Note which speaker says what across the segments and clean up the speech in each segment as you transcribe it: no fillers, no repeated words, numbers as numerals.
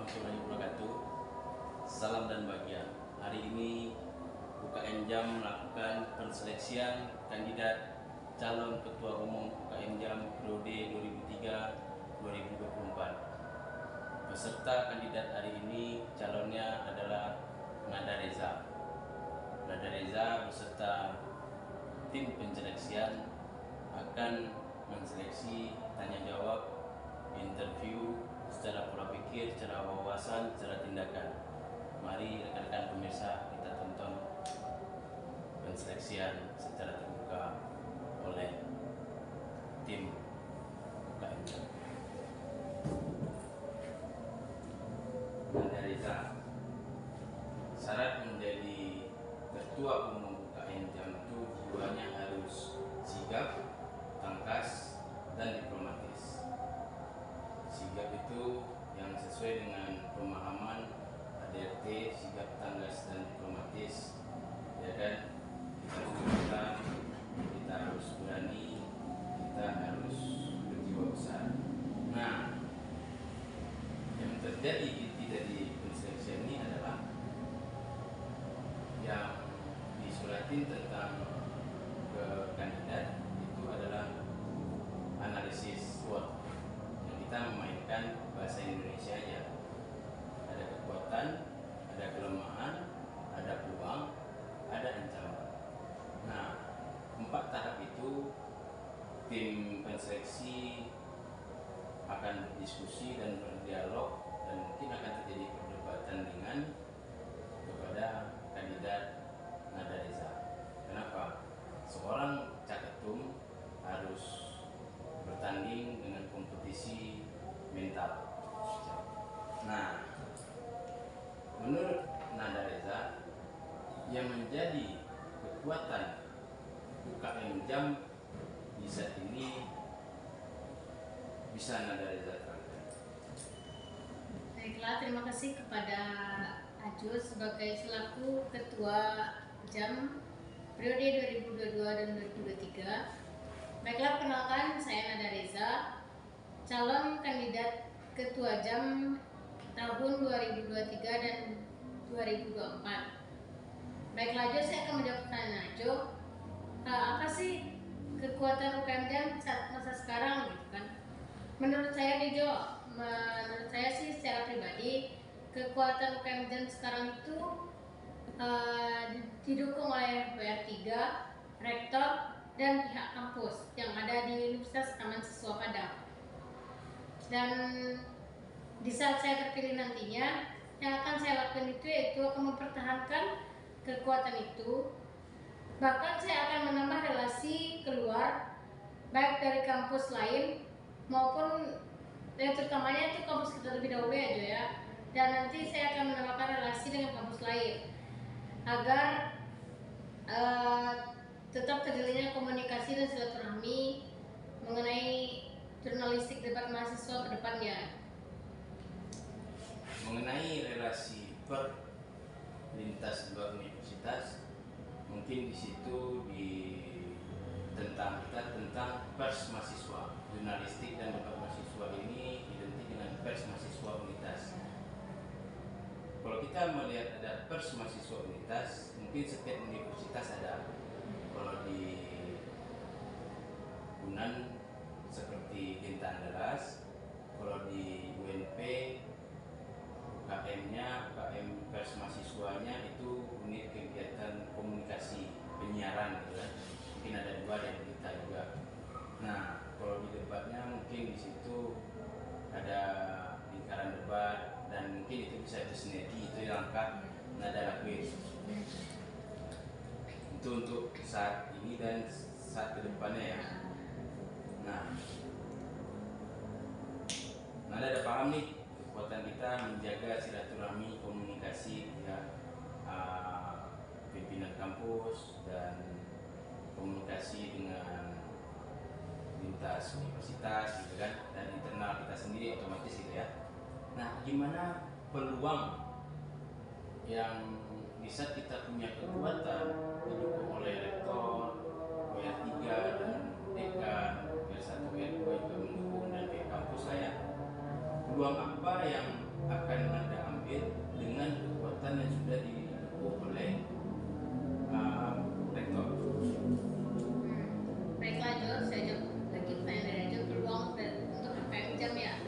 Speaker 1: warahmatullahi wabarakatuh. Salam dan bahagia. Hari ini UKM JAM melakukan penseleksian kandidat calon ketua umum UKM JAM periode 2003-2024. Peserta kandidat hari ini calonnya adalah Nada Reza. Nada Reza beserta tim penseleksian akan menseleksi tanya jawab, interview secara pola pikir, secara wawasan, secara tindakan. Mari rekan-rekan pemirsa kita tonton penseleksian secara terbuka oleh tim UKM JAM. Nada Reza, syarat menjadi ketua umum UKM JAM itu jiwanya harus sigap, tangkas, dan diplomatis. Sigap itu yang sesuai dengan pemahaman ADRT, sigap, tangkas, dan diplomatis, ya kan? Kita harus terbuka, kita harus berani, kita harus berjiwa besar. Nah, yang terjadi inti dari penseleksian ini adalah yang disuratin tentang ke kandidat itu adalah analisis SWOT. Kita memainkan bahasa Indonesia aja. Ada kekuatan, ada kelemahan, ada peluang, ada ancaman. Nah, 4 tahap itu tim penseleksi akan berdiskusi dan berdialog, dan mungkin akan terjadi perdebatan ringan kepada kandidat Nada Reza. Kenapa? Seorang caketum harus bertanding dengan kompetisi mental. Nah, menurut Nada Reza, yang menjadi kekuatan UKM JAM di saat ini bisa Nada Reza terangkan.
Speaker 2: Baiklah, terima kasih kepada Ajus sebagai selaku Ketua JAM periode 2022 dan 2023. Baiklah, perkenalkan, saya Nada Reza, calon kandidat Ketua JAM tahun 2023 dan 2024. Baiklah, Jo, saya akan menjawab pertanyaan Jo. Apa sih kekuatan UKM JAM saat masa sekarang gitu kan? Menurut saya nih Jo, menurut saya sih secara pribadi kekuatan UKM JAM sekarang itu didukung oleh WR3, rektor, dan pihak kampus yang ada di Universitas Taman Siswa Padang. Dan di saat saya terpilih nantinya, yang akan saya lakukan itu yaitu akan mempertahankan kekuatan itu. Bahkan saya akan menambah relasi keluar, baik dari kampus lain maupun yang terutamanya itu kampus kita lebih dahulu ya Jo ya. Dan nanti saya akan menambahkan relasi dengan kampus lain agar tetap terjadinya komunikasi dan silaturahmi mengenai jurnalistik debat mahasiswa ke depannya.
Speaker 1: Mengenai relasi per lintas dua universitas, mungkin di situ tentang pers mahasiswa. Jurnalistik dan debat mahasiswa ini identik dengan pers mahasiswa unitas. Kalau kita melihat ada pers mahasiswa unitas, mungkin setiap universitas ada. Kalau di Unan seperti Ginta Andalas, kalau di UNP UKM-nya, UKM pers mahasiswanya itu unit kegiatan komunikasi penyiaran gitu kan. Mungkin ada 2 dan kita juga. Nah, kalau di debatnya mungkin di situ ada lingkaran debat, dan mungkin itu bisa sinergi, itu langkah Nada lakuin. Itu untuk saat ini dan saat kedepannya ya. Nah, Nada ada paham nih kekuatan kita menjaga silaturahmi komunikasi ya, pimpinan kampus dan komunikasi dengan lintas universitas gitu kan, dan internal kita sendiri otomatis gitu ya. Nah, gimana peluang yang bisa kita punya kekuatan didukung oleh rektor, WR3 dan dekan, WR1, WR2 juga mendukung, dan pihak kampus saya. peluang apa yang akan Anda ambil dengan kekuatan yang sudah didukung oleh rektor?
Speaker 2: Baiklah Jo, saya jawab lagi pertanyaan dari Jo, peluang untuk UKM Jam ya.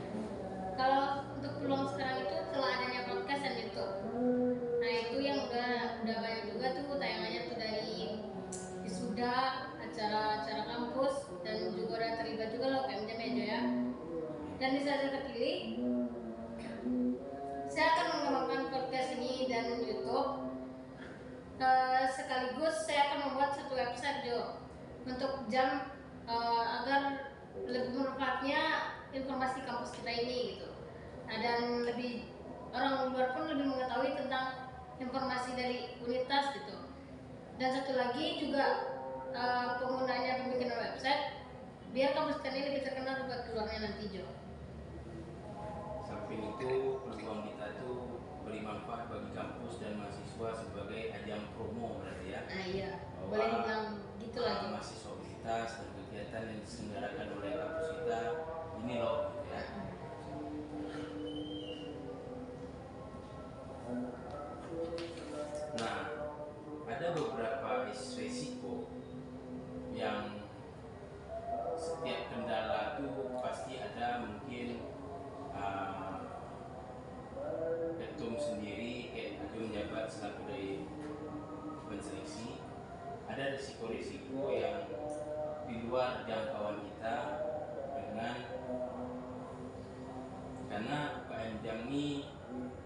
Speaker 2: Kalau untuk peluang sekarang itu telah adanya podcast dan YouTube. Nah itu yang udah banyak juga tuh tayangannya tuh dari wisuda, acara-acara kampus, dan juga udah terlibat juga loh UKM Jam ya Jo ya. Dan di saat saya terpilih, saya akan mengembangkan podcast ini dan YouTube. Sekaligus saya akan membuat satu website Jo untuk Jam agar lebih bermanfaatnya informasi kampus kita ini gitu. Nah, dan lebih orang luar pun lebih mengetahui tentang informasi dari universitas gitu. Dan satu lagi juga penggunaannya pembikinan website biar kampus kita ini lebih terkenal buat keluarnya nanti Jo.
Speaker 1: Samping itu peluang kita itu beri manfaat bagi kampus dan mahasiswa sebagai ajang promo berarti ya.
Speaker 2: Nah iya, boleh dibilang gitu lagi.
Speaker 1: Mahasiswa universitas dan kegiatan yang diselenggarakan oleh kampus kita ini loh gitu ya. Nah, ada beberapa resiko yang setiap kendala itu pasti ada. Mungkin ketum sendiri kayak Agung menjabat selaku dari penseleksi, ada risiko-risiko yang di luar jangkauan kita karena UKM Jam ini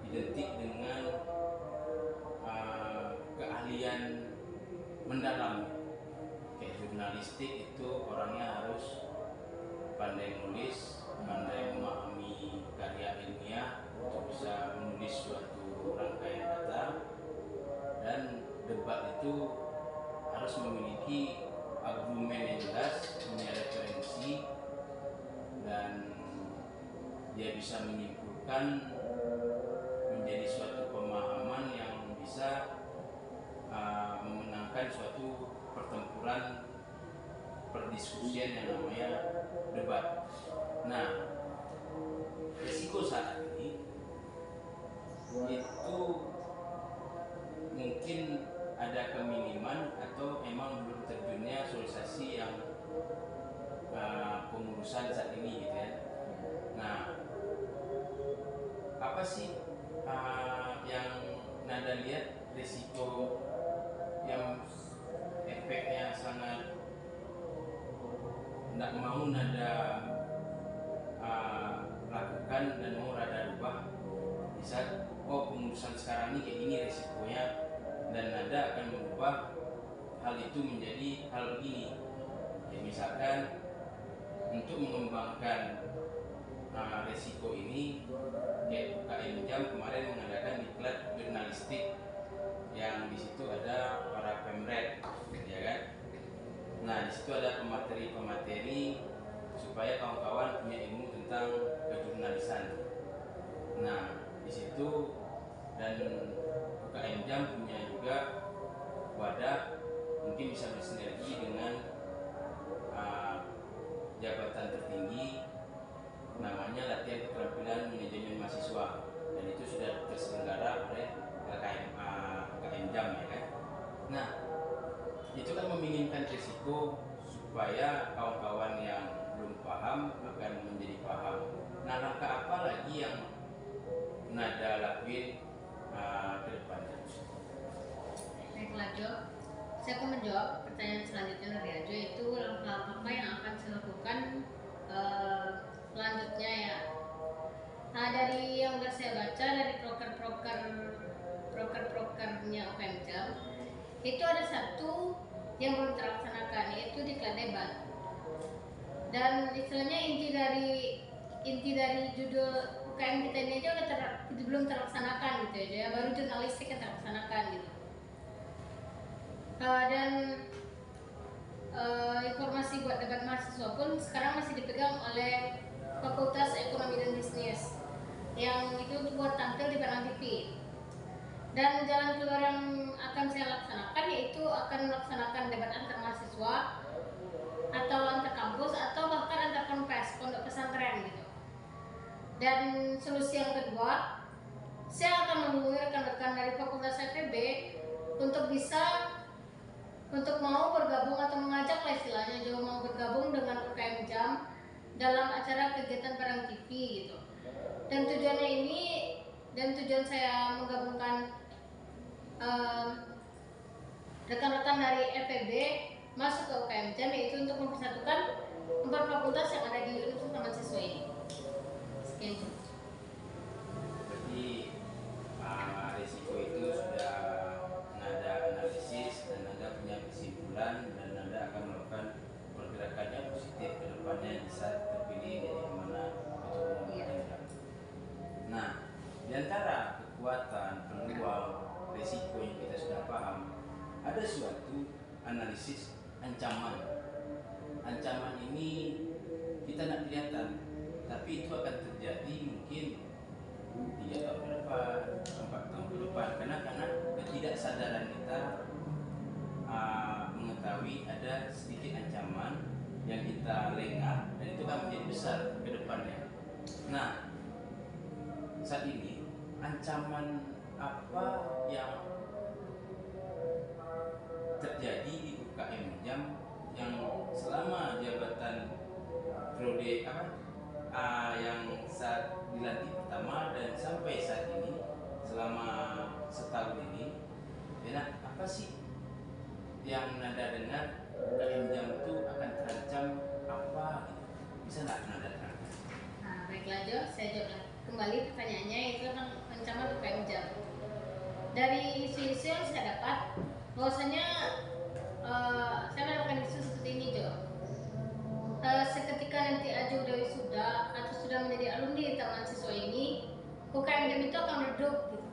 Speaker 1: identik dengan keahlian mendalam. Kayak jurnalistik itu orangnya harus pandai menulis, pandai memahami karya ilmiah untuk bisa menulis suatu rangkaian data, dan debat itu harus memiliki argumen yang jelas, punya referensi, dan dia bisa menyimpulkan menjadi suatu pemahaman yang bisa memenangkan suatu pertempuran perdiskusian yang namanya debat. Nah, risiko saat ini itu mungkin ada keminiman atau memang belum terjunnya sosialisasi yang pengurusan saat ini gitu ya. Nah, apa sih yang Nada lihat risiko yang efeknya sangat tidak mau Nada lakukan dan mau Nada rubah di saat pengurusan sekarang ini kayak gini risikonya, dan Nada akan mengubah hal itu menjadi hal begini ya. Misalkan untuk mengembangkan risiko ini, kayak UKM Jam kemarin mengadakan diklat jurnalistik yang di situ ada para pemret ya kan. Nah, di situ ada pemateri-pemateri supaya kawan-kawan punya ilmu tentang kejurnalisan. Nah, di situ dan UKM Jam punya juga wadah, mungkin bisa bersinergi dengan jabatan tertinggi, namanya latihan keterampilan manajemen mahasiswa, dan itu sudah terselenggara oleh UKM Jam ya kan. Nah, itu kan meminimkan risiko supaya kawan-kawan yang belum paham akan menjadi paham. Nah, langkah apa lagi yang Nada lakuin ke depannya?
Speaker 2: Baiklah Jo, saya akan menjawab pertanyaan selanjutnya dari Ajo, yaitu langkah apa yang akan saya lakukan selanjutnya ya. Nah, dari yang sudah saya baca dari proker-prokernya UKM Jam, itu ada satu yang belum terlaksanakan, yaitu diklat debat. Dan istilahnya inti dari judul UKM kita ini aja belum terlaksanakan gitu ya, baru jurnalistik yang terlaksanakan gitu. Dan informasi buat debat mahasiswa pun sekarang masih dipegang oleh Fakultas Ekonomi dan Bisnis, yang itu buat tampil di Barang TV. Dan jalan keluar yang akan saya laksanakan yaitu akan melaksanakan debat antar mahasiswa atau antar kampus atau bahkan antar ponpes, pondok pesantren gitu. Dan solusi yang kedua, saya akan menghubungi rekan-rekan dari Fakultas FEB untuk mau bergabung atau mengajak lah istilahnya juga mau bergabung dengan UKM Jam dalam acara kegiatan Perang TV gitu. Dan tujuan saya menggabungkan rekan-rekan dari FEB masuk ke UKM Jam yaitu untuk mempersatukan 4 fakultas yang ada di Universitas Taman Siswa ini. Sekian.
Speaker 1: Berarti risiko itu sudah Nada analisis dan Nada punya kesimpulan dan Nada akan melakukan pergerakan yang positif ke depannya di saat terpilih jadi mana untuk memenangkan. Nah, di antara kekuatan, peluang, risiko yang kita sudah paham, ada suatu analisis ancaman. Ancaman ini kita tidak kelihatan, tapi itu akan terjadi mungkin 3 tahun ke depan, 4 tahun ke depan, karena ketidaksadaran kita mengetahui ada sedikit ancaman yang kita lengah dan itu akan menjadi besar ke depannya. Nah, saat ini ancaman apa yang terjadi di UKM Jam yang selama jabatan periode yang saat dilantik pertama dan sampai saat ini selama setahun ini, ya, apa sih yang Nada dengar UKM Jam itu akan terancam apa gitu? Bisa nggak Nada terangkan?
Speaker 2: Nah, baiklah Jo, saya jawab kembali pertanyaannya itu tentang ancaman UKM Jam. Dari isu-isu yang saya dapat, bahwasanya saya melakukan isu seperti ini Jo. Seketika nanti Aju udah wisuda atau sudah menjadi alumni di Taman Siswa ini, UKM Jam itu akan redup gitu.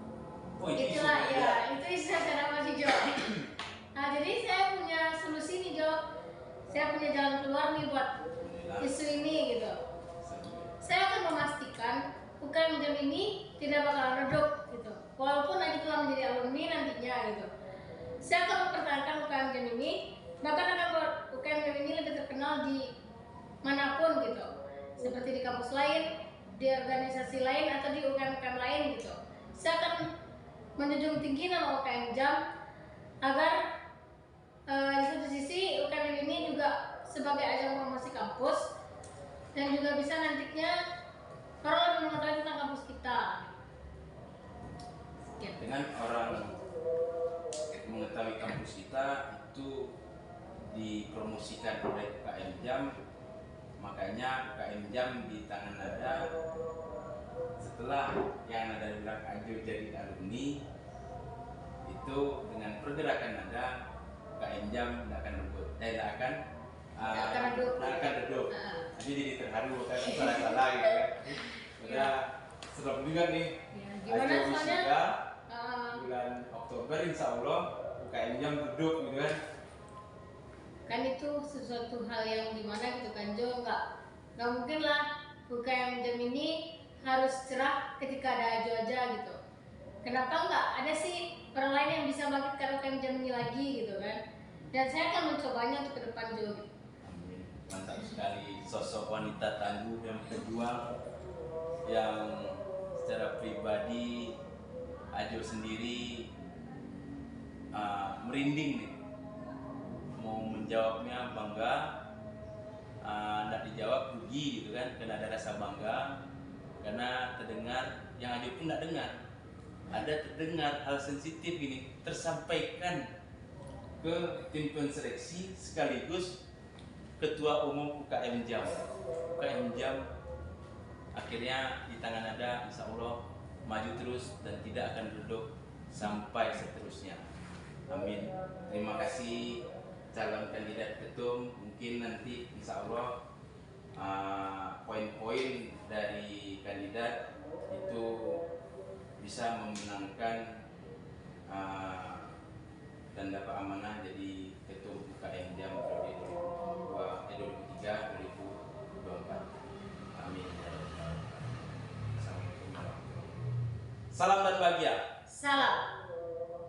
Speaker 1: Oh,
Speaker 2: Itulah ya, itu isu yang saya dapat sih Jo. Nah, jadi saya punya solusi nih Jo. Saya punya jalan keluar nih buat isu ini gitu. Saya akan memastikan UKM Jam ini tidak bakal redup gitu. Walaupun Aju telah menjadi alumni nantinya gitu. Saya akan mempertahankan UKM Jam ini, bahkan akan buat UKM Jam ini lebih terkenal di manapun gitu, seperti di kampus lain, di organisasi lain atau di UKM lain gitu. Saya akan menjunjung tinggi nama UKM Jam agar di satu sisi UKM ini juga sebagai ajang promosi kampus dan juga bisa nantinya orang lebih mengetahui tentang kampus kita. Sekian.
Speaker 1: Dengan orang mengetahui kampus kita itu dipromosikan oleh UKM Jam, makanya UKM Jam di tangan Nada setelah yang Nada bilang Aju jadi alumni itu dengan pergerakan Nada UKM Jam tidak akan redup, tidak akan redup. Jadi terharu kan salah gitu kan. Udah serem juga nih.
Speaker 2: Ya, gimana
Speaker 1: Aju
Speaker 2: soalnya?
Speaker 1: wisuda bulan Oktober insya Allah UKM Jam redup gitu kan.
Speaker 2: Kan itu sesuatu hal yang dimana gitu kan Jo, nggak mungkin lah UKM Jam ini harus cerah ketika ada Aju aja gitu. Kenapa nggak ada sih orang lain yang bisa bangkitkan UKM Jam ini lagi gitu kan? Dan saya akan mencobanya untuk ke depan Jo.
Speaker 1: Amin. Mantap sekali, sosok wanita tangguh dan berjuang yang secara pribadi Aju sendiri merinding nih. Mau menjawabnya bangga, tidak dijawab rugi gitu kan, karena ada rasa bangga karena terdengar yang Aju pun tidak dengar, ada terdengar hal sensitif ini tersampaikan ke tim penseleksi sekaligus ketua umum UKM Jam. UKM Jam akhirnya di tangan Nada insya Allah maju terus dan tidak akan redup sampai seterusnya. Amin. Terima kasih calon kandidat ketum. Mungkin nanti insya Allah poin-poin dari kandidat itu bisa memenangkan dan dapat amanah jadi ketum UKM Jam periode 2023-2024. Amin. Assalamualaikum warahmatullahi wabarakatuh. Salam dan bahagia.
Speaker 2: Salam.